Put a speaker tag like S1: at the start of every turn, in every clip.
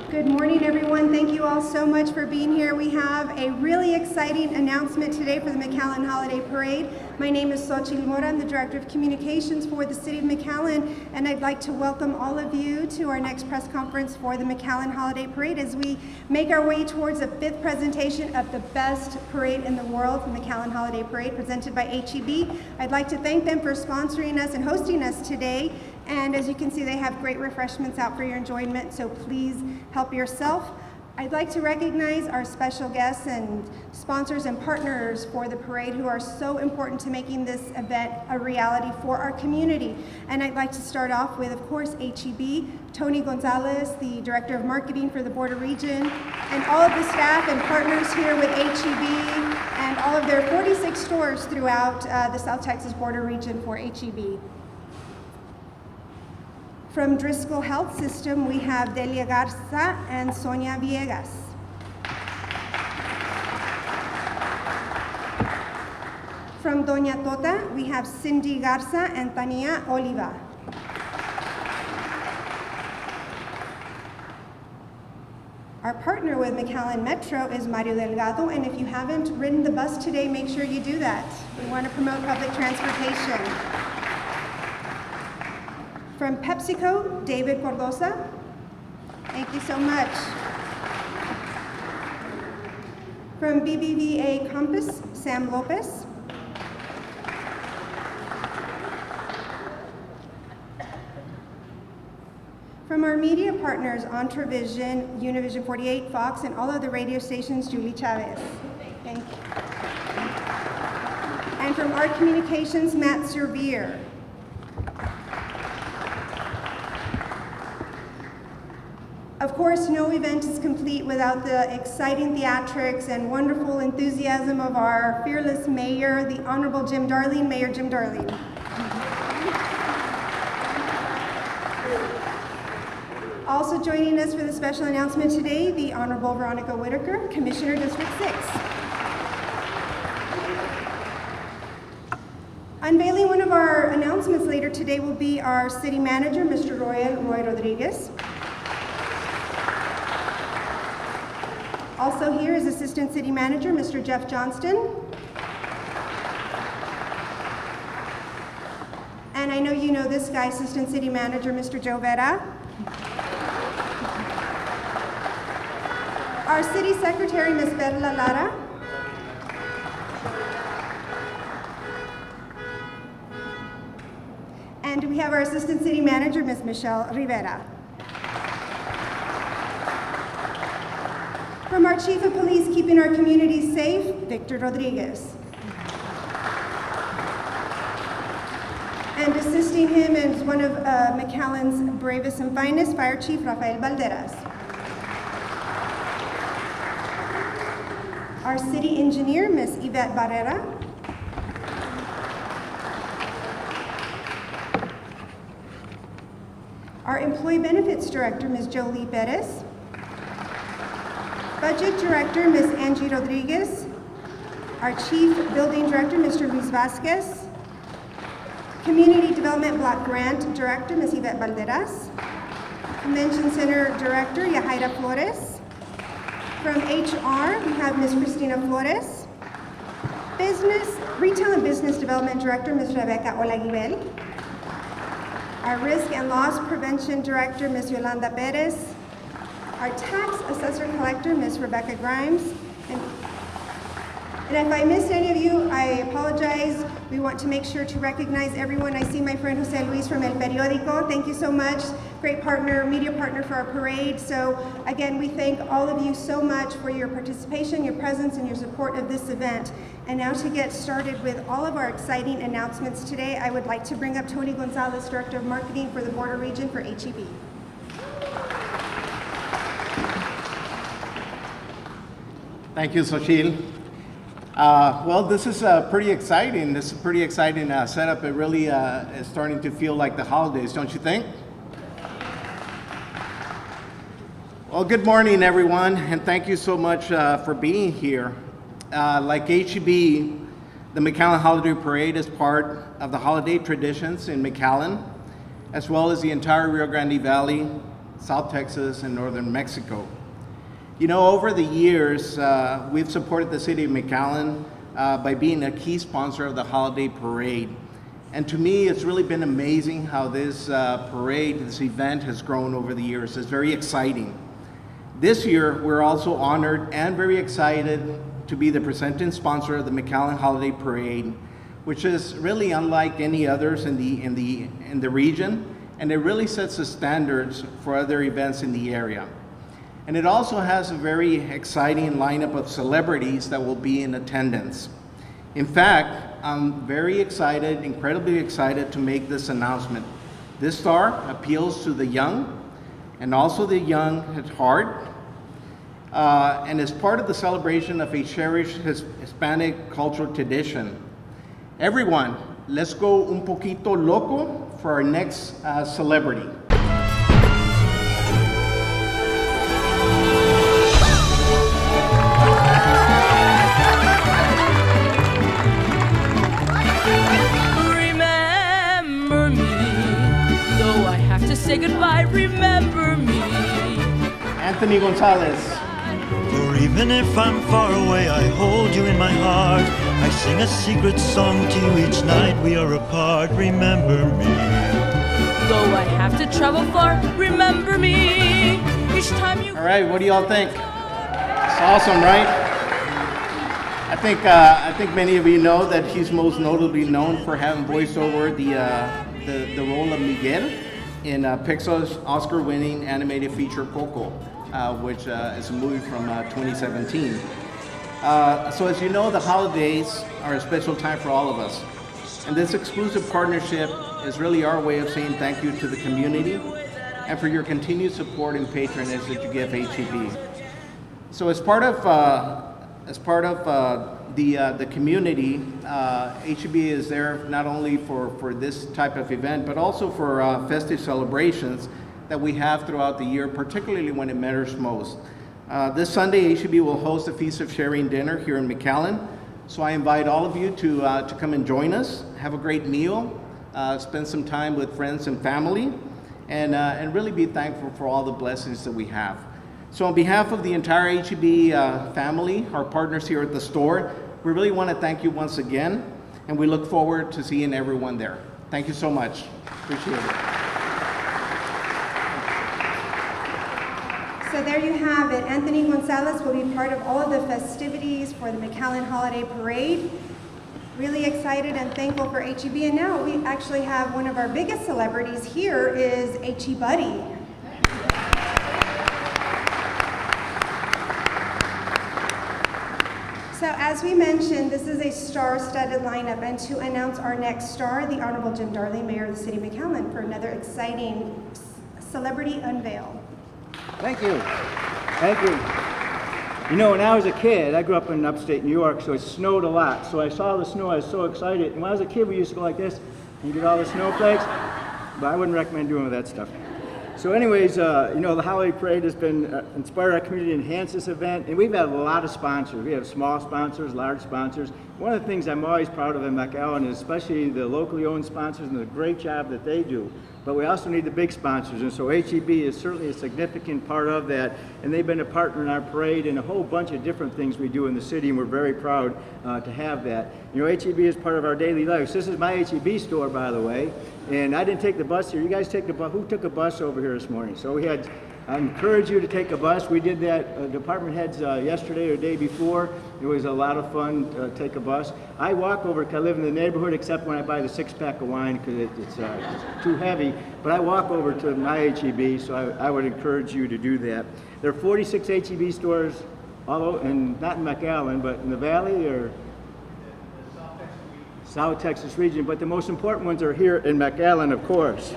S1: Good morning, everyone. Thank you all so much for being here. We have a really exciting announcement today for the McAllen Holiday Parade. My name is Xochitl Mora. I'm the Director of Communications for the City of McAllen, and I'd like to welcome all of you to our next press conference for the McAllen Holiday Parade as we make our way towards the fifth presentation of the best parade in the world, the McAllen Holiday Parade, presented by HEB. I'd like to thank them for sponsoring us and hosting us today. And as you can see, they have great refreshments out for your enjoyment, so please help yourself. I'd like to recognize our special guests and sponsors and partners for the parade who are so important to making this event a reality for our community. And I'd like to start off with, of course, HEB, Tony Gonzalez, the Director of Marketing for the Border Region, and all of the staff and partners here with HEB and all of their 46 stores throughout the South Texas Border Region for HEB. From Driscoll Health System, we have Delia Garza and Sonia Villegas. From Doña Tota, we have Cindy Garza and Tania Oliva. Our partner with McAllen Metro is Mario Delgado, and if you haven't ridden the bus today, make sure you do that. We want to promote public transportation. From PepsiCo, David Cordoza. Thank you so much. From BBVA Compass, Sam Lopez. From our media partners, Entravision, Univision 48, Fox, and all other radio stations, Julie Chavez. Thank you. And from Art Communications, Matt Servier. Of course, no event is complete without the exciting theatrics and wonderful enthusiasm of our fearless mayor, the Honorable Jim Darling, Mayor Jim Darling. Also joining us for the special announcement today, the Honorable Veronica Whitaker, Commissioner District 6. Unveiling one of our announcements later today will be our City Manager, Mr. Roy Rodriguez. Also here is Assistant City Manager, Mr. Jeff Johnston. And I know you know this guy, Assistant City Manager, Mr. Joe Vera. Our City Secretary, Ms. Perla Lara. And we have our Assistant City Manager, Ms. Michelle Rivera. From our Chief of Police keeping our communities safe, Victor Rodriguez. And assisting him is one of McAllen's bravest and finest, Fire Chief Rafael Valderas. Our City Engineer, Ms. Yvette Barrera. Our Employee Benefits Director, Ms. Jolie Perez. Budget Director, Ms. Angie Rodriguez. Our Chief Building Director, Mr. Luis Vasquez. Community Development Block Grant Director, Ms. Yvette Valderas. Convention Center Director, Yahaira Flores. From HR, we have Ms. Cristina Flores. Retail and Business Development Director, Ms. Rebecca Olaguibel. Our Risk and Loss Prevention Director, Ms. Yolanda Perez. Our Tax Assessor Collector, Ms. Rebecca Grimes. And if I missed any of you, I apologize. We want to make sure to recognize everyone. I see my friend Jose Luis from El Periódico. Thank you so much. Great partner, media partner for our parade. So again, we thank all of you so much for your participation, your presence, and your support of this event. And now to get started with all of our exciting announcements today, I would like to bring up Tony Gonzalez, Director of Marketing for the Border Region for HEB.
S2: Thank you, Xochitl. Well, this is pretty exciting. This is a pretty exciting setup. It really is starting to feel like the holidays, don't you think? Well, good morning, everyone, and thank you so much for being here. Like HEB, the McAllen Holiday Parade is part of the holiday traditions in McAllen, as well as the entire Rio Grande Valley South Texas, and northern Mexico. You know, over the years, we've supported the city of McAllen by being a key sponsor of the holiday parade. And to me, it's really been amazing how this parade, this event has grown over the years. It's very exciting. This year, we're also honored and very excited to be the presenting sponsor of the McAllen Holiday Parade, which is really unlike any others in the region, and it really sets the standards for other events in the area. And it also has a very exciting lineup of celebrities that will be in attendance. In fact, I'm very excited, incredibly excited to make this announcement. This star appeals to the young and also the young at heart, and is part of the celebration of a cherished Hispanic cultural tradition. Everyone, let's go un poquito loco for our next celebrity.
S3: Remember me, though I have to say goodbye, remember me.
S2: Anthony Gonzalez.
S4: For even if I'm far away, I hold you in my heart. I sing a secret song to you each night we are apart. Remember me.
S3: Though I have to travel far, remember me. Each time you...
S2: All right, what do y'all think? It's awesome, right? I think many of you know that he's most notably known for having voiced over the role of Miguel in Pixar's Oscar-winning animated feature Coco, which is a movie from 2017. So as you know, the holidays are a special time for all of us. And this exclusive partnership is really our way of saying thank you to the community and for your continued support and patronage that you give HEB. So as part of the community, HEB is there not only for this type of event, but also for festive celebrations that we have throughout the year, particularly when it matters most. This Sunday, HEB will host a Feast of Sharing dinner here in McAllen. So I invite all of you to come and join us, have a great meal, spend some time with friends and family, and really be thankful for all the blessings that we have. So on behalf of the entire HEB family, our partners here at the store, we really want to thank you once again, and we look forward to seeing everyone there. Thank you so much. Appreciate it.
S1: So there you have it. Anthony Gonzalez will be part of all of the festivities for the McAllen Holiday Parade. Really excited and thankful for HEB. And now we actually have one of our biggest celebrities here is HE Buddy. So as we mentioned, this is a star-studded lineup, and to announce our next star, the Honorable Jim Darling, Mayor of the City of McAllen, for another exciting celebrity unveil.
S5: Thank you. Thank you. You know, when I was a kid, I grew up in upstate New York, so it snowed a lot. So I saw the snow, I was so excited. And when I was a kid, we used to go like this and get all the snowflakes. But I wouldn't recommend doing that stuff. So anyways, you know, the Holiday Parade has been inspired our community to enhance this event. And we've had a lot of sponsors. We have small sponsors, large sponsors. One of the things I'm always proud of in McAllen is especially the locally owned sponsors and the great job that they do. But we also need the big sponsors, and so HEB is certainly a significant part of that, and they've been a partner in our parade and a whole bunch of different things we do in the city, and we're very proud to have that. You know, HEB is part of our daily lives. This is my HEB store, by the way, and I didn't take the bus here. You guys take the bus. Who took a bus over here this morning? So we had, I encourage you to take a bus. We did that, department heads yesterday or the day before. It was a lot of fun to take a bus. I walk over because I live in the neighborhood, except when I buy the 6-pack of wine because it's too heavy. But I walk over to my HEB, so I would encourage you to do that. There are 46 HEB stores, all over, and not in McAllen, but in the Valley or South Texas region. But the most important ones are here in McAllen, of course.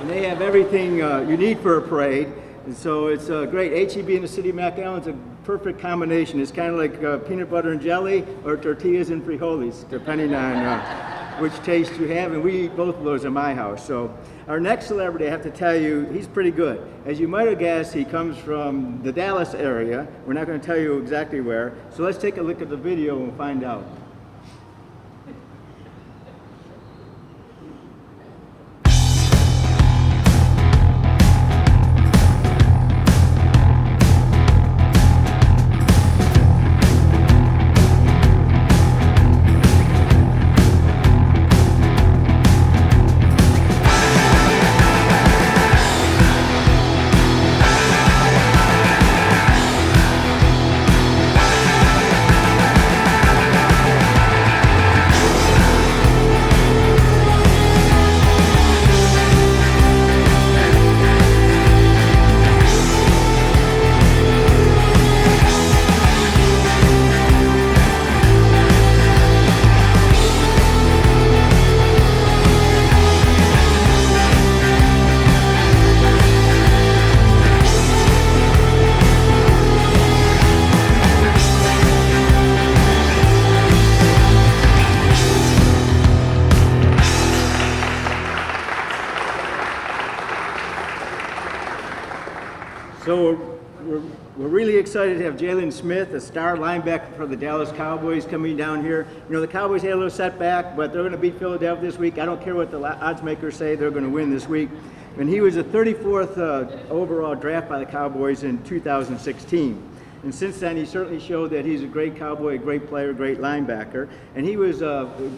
S5: And they have everything you need for a parade. And so it's great. HEB in the city of McAllen is a perfect combination. It's kind of like peanut butter and jelly or tortillas and frijoles, depending on which taste you have. And we eat both of those in my house. So our next celebrity, I have to tell you, he's pretty good. As you might have guessed, he comes from the Dallas area. We're not going to tell you exactly where. So let's take a look at the video and find out. So we're really excited to have Jalen Smith, a star linebacker for the Dallas Cowboys, coming down here. You know, the Cowboys had a little setback, but they're going to beat Philadelphia this week. I don't care what the odds makers say, they're going to win this week. And he was the 34th overall draft by the Cowboys in 2016. And since then, he certainly showed that he's a great Cowboy, a great player, a great linebacker. And he was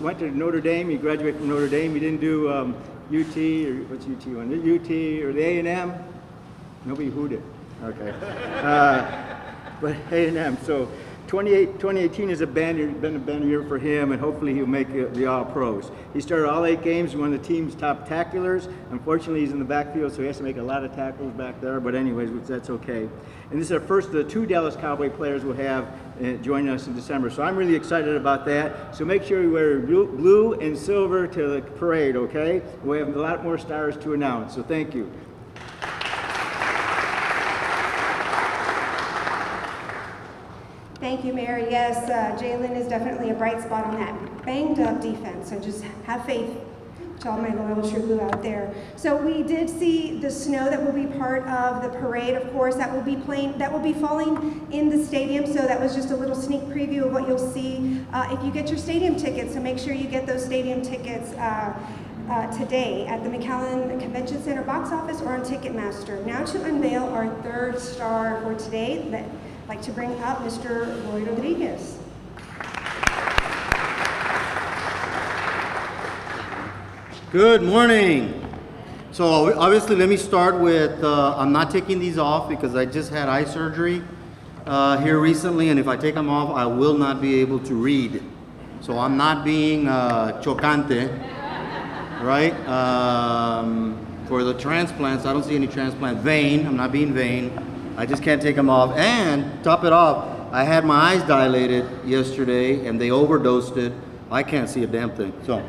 S5: went to Notre Dame. He graduated from Notre Dame. He didn't do UT, or what's UT one? UT or the A&M? Nobody hooted. Okay. But A&M. So 2018 has been a banner year for him, and hopefully he'll make the All-Pros. He started all 8 games, one of the team's top tacklers. Unfortunately, he's in the backfield, so he has to make a lot of tackles back there. But anyways, that's okay. And this is our first of the 2 Dallas Cowboy players we'll have joining us in December. So I'm really excited about that. So make sure you wear blue and silver to the parade, okay? We have a lot more stars to announce, so thank you.
S1: Thank you, Mayor. Yes, Jalen is definitely a bright spot on that banged up defense, so just have faith to all my loyal true blue out there. So we did see the snow that will be part of the parade, of course, that will be falling in the stadium. So that was just a little sneak preview of what you'll see if you get your stadium tickets. So make sure you get those stadium tickets today at the McAllen Convention Center box office or on Ticketmaster. Now to unveil our 3rd star for today, I'd like to bring up Mr. Roy Rodriguez.
S6: Good morning. So obviously, let me start with, I'm not taking these off because I just had eye surgery here recently, and if I take them off, I will not be able to read. So I'm not being chocante, right? For the transplants, I don't see any transplant. Vain, I'm not being vain. I just can't take them off. And top it off, I had my eyes dilated yesterday and they overdosed it. I can't see a damn thing. So,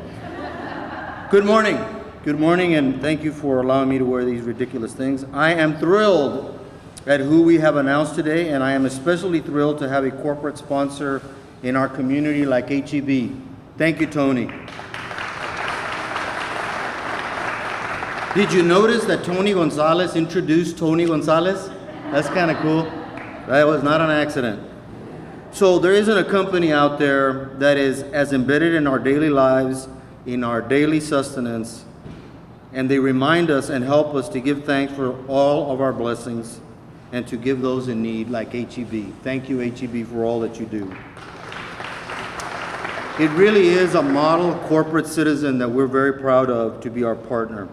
S6: good morning. Good morning, and thank you for allowing me to wear these ridiculous things. I am thrilled at who we have announced today, and I am especially thrilled to have a corporate sponsor in our community like H-E-B. Thank you, Tony. Did you notice that Tony Gonzalez introduced Tony Gonzalez? That's kind of cool. That was not an accident. So there isn't a company out there that is as embedded in our daily lives, in our daily sustenance, and they remind us and help us to give thanks for all of our blessings and to give those in need like H-E-B. Thank you, H-E-B, for all that you do. It really is a model corporate citizen that we're very proud of to be our partner.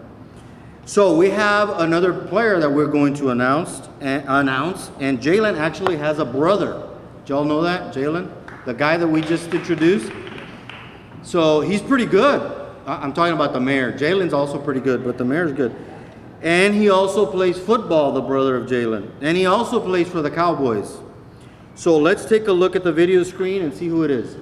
S6: So we have another player that we're going to announce, and Jalen actually has a brother. Did y'all know that, Jalen? The guy that we just introduced? So he's pretty good. I'm talking about the mayor. Jalen's also pretty good, but the mayor's good. And he also plays football, the brother of Jalen. And he also plays for the Cowboys. So let's take a look at the video screen and see who it is.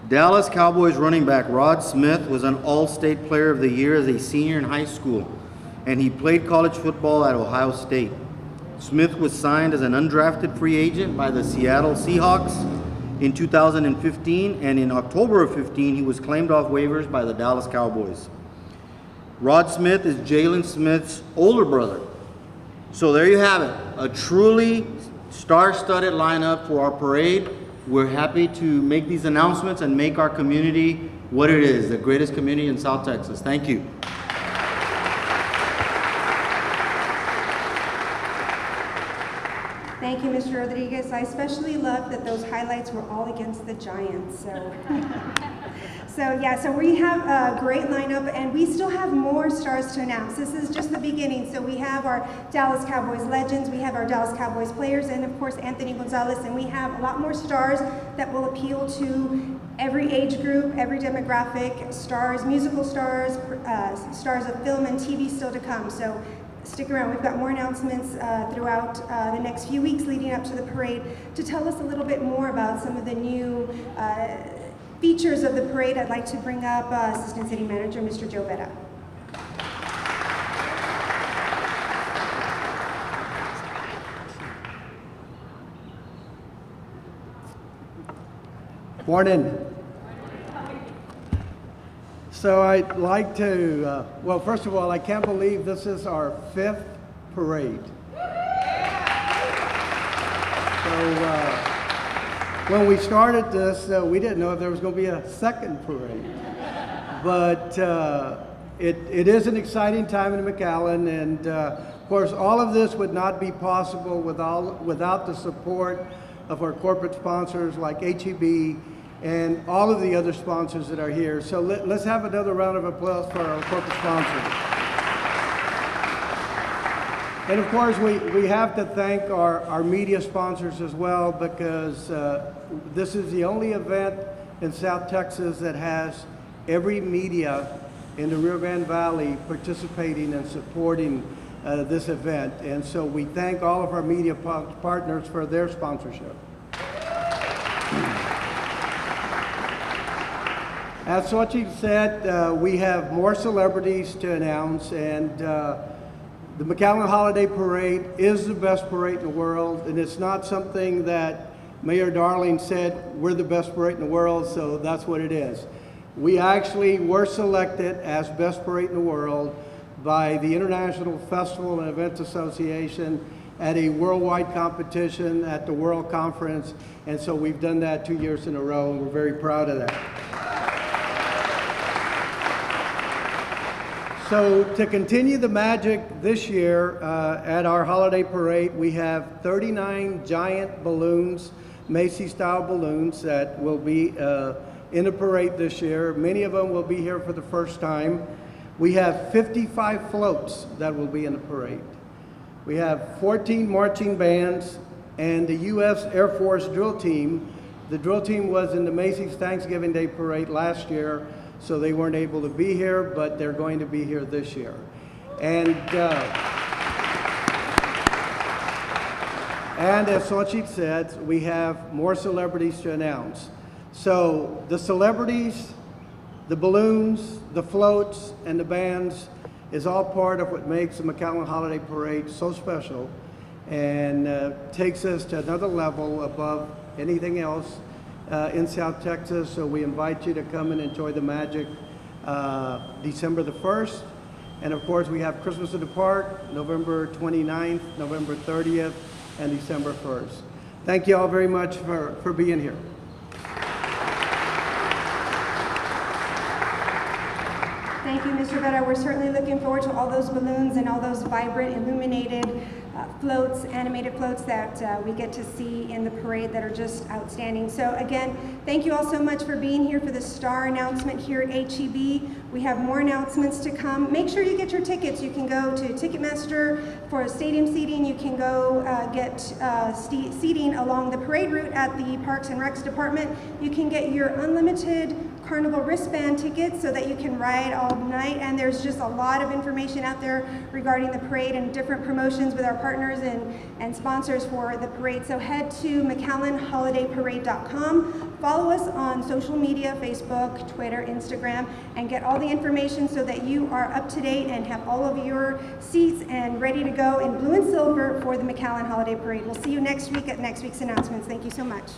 S6: Dallas Cowboys running back Rod Smith was an All-State Player of the Year as a senior in high school, and he played college football at Ohio State. Smith was signed as an undrafted free agent by the Seattle Seahawks in 2015, and in October of 15, he was claimed off waivers by the Dallas Cowboys. Rod Smith is Jalen Smith's older brother. So there you have it, a truly star-studded lineup for our parade. We're happy to make these announcements and make our community what it is, the greatest community in South Texas. Thank you.
S1: Thank you, Mr. Rodriguez. I especially love that those highlights were all against the Giants. So we have a great lineup, and we still have more stars to announce. This is just the beginning. So we have our Dallas Cowboys legends, we have our Dallas Cowboys players, and of course Anthony Gonzalez, and we have a lot more stars that will appeal to every age group, every demographic, stars, musical stars, stars of film and TV still to come. So stick around. We've got more announcements throughout the next few weeks leading up to the parade. To tell us a little bit more about some of the new features of the parade, I'd like to bring up Assistant City Manager, Mr. Joe Vera.
S7: Morning. So I'd like to, well, first of all, I can't believe this is our 5th parade. So when we started this, we didn't know if there was going to be a 2nd parade. But it is an exciting time in McAllen, and of course, all of this would not be possible without the support of our corporate sponsors like HEB and all of the other sponsors that are here. So let's have another round of applause for our corporate sponsors. And of course, we have to thank our media sponsors as well, because this is the only event in South Texas that has every media in the Rio Grande Valley participating and supporting this event. And so we thank all of our media partners for their sponsorship. As Xochitl said, we have more celebrities to announce, and the McAllen Holiday Parade is the best parade in the world, and it's not something that Mayor Darling said, we're the best parade in the world, so that's what it is. We actually were selected as best parade in the world by the International Festival and Events Association at a worldwide competition at the World Conference, and so we've done that 2 years in a row, and we're very proud of that. So to continue the magic this year at our holiday parade, we have 39 giant balloons, Macy's-style balloons, that will be in the parade this year. Many of them will be here for the first time. We have 55 floats that will be in the parade. We have 14 marching bands and the U.S. Air Force drill team. The drill team was in the Macy's Thanksgiving Day Parade last year, so they weren't able to be here, but they're going to be here this year. And as Xochitl said, we have more celebrities to announce. So the celebrities, the balloons, the floats, and the bands is all part of what makes the McAllen Holiday Parade so special, and takes us to another level above anything else in South Texas. So we invite you to come and enjoy the magic December the 1st. And of course, we have Christmas in the Park, November 29th, November 30th, and December 1st. Thank you all very much for being here.
S1: Thank you, Mr. Vera. We're certainly looking forward to all those balloons and all those vibrant, illuminated floats, animated floats that we get to see in the parade that are just outstanding. So again, thank you all so much for being here for the star announcement here at HEB. We have more announcements to come. Make sure you get your tickets. You can go to Ticketmaster for stadium seating. You can go get seating along the parade route at the Parks and Recs Department. You can get your unlimited Carnival wristband tickets so that you can ride all night, and there's just a lot of information out there regarding the parade and different promotions with our partners and sponsors for the parade. So head to McAllenholidayparade.com, follow us on social media, Facebook, Twitter, Instagram, and get all the information so that you are up to date and have all of your seats and ready to go in blue and silver for the McAllen Holiday Parade. We'll see you next week at next week's announcements. Thank you so much.